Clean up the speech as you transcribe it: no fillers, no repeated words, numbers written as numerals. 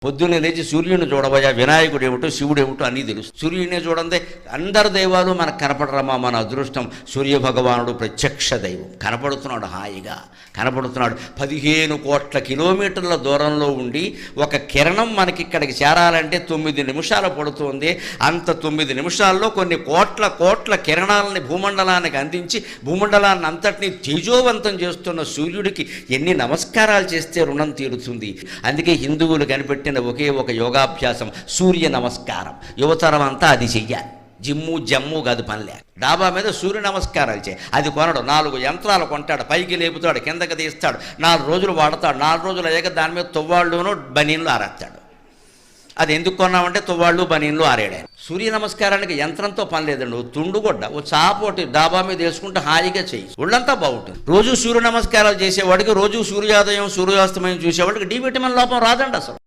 పొద్దున్నే లేచి సూర్యుని చూడబోయా, వినాయకుడు ఏమిటో శివుడు ఏమిటో అన్నీ తెలుసు. సూర్యుడినే చూడండి, అందరు దైవాలు మనకు కనపడరమ్మా. మన అదృష్టం సూర్య భగవానుడు ప్రత్యక్ష దైవం. కనపడుతున్నాడు, హాయిగా కనపడుతున్నాడు. 15 కోట్ల కిలోమీటర్ల దూరంలో ఉండి ఒక కిరణం మనకి ఇక్కడికి చేరాలంటే 9 నిమిషాలు పడుతుంది. అంత 9 నిమిషాల్లో కొన్ని కోట్ల కిరణాలని భూమండలానికి అందించి భూమండలాన్ని అంతటినీ తేజోవంతం చేస్తున్న సూర్యుడికి ఎన్ని నమస్కారాలు చేస్తే రుణం తీరుతుంది. అందుకే హిందువులు కనిపెట్టిన ఒకే ఒక యోగాభ్యాసం సూర్య నమస్కారం. యువతరం అంతా అది చెయ్యాలి. జమ్ము కాదు పనిలే. డాబా మీద సూర్య నమస్కారాలు చేయి. అది కొనడు, 4 యంత్రాలు కొంటాడు, పైకి లేపుతాడు, కిందకి తీస్తాడు, 4 రోజులు వాడతాడు. 4 రోజులు అయ్యాక దాని మీద తువ్వాళ్ళును బనీన్లు ఆరేస్తాడు. అది ఎందుకు కొన్నామంటే తువ్వాళ్ళు బనీన్లు ఆరేడారు. సూర్య నమస్కారానికి యంత్రంతో పని లేదండి. ఓ తుండుగొడ్డ, ఓ చాపోటి డాబా మీద వేసుకుంటే హాయిగా చేయి, ఒళ్ళంతా బాగుంటుంది. రోజు సూర్య నమస్కారాలు చేసేవాడికి, రోజు సూర్యోదయం సూర్యాస్తమయం చూసేవాడికి డి విటమిన్ లోపం రాదండి అసలు.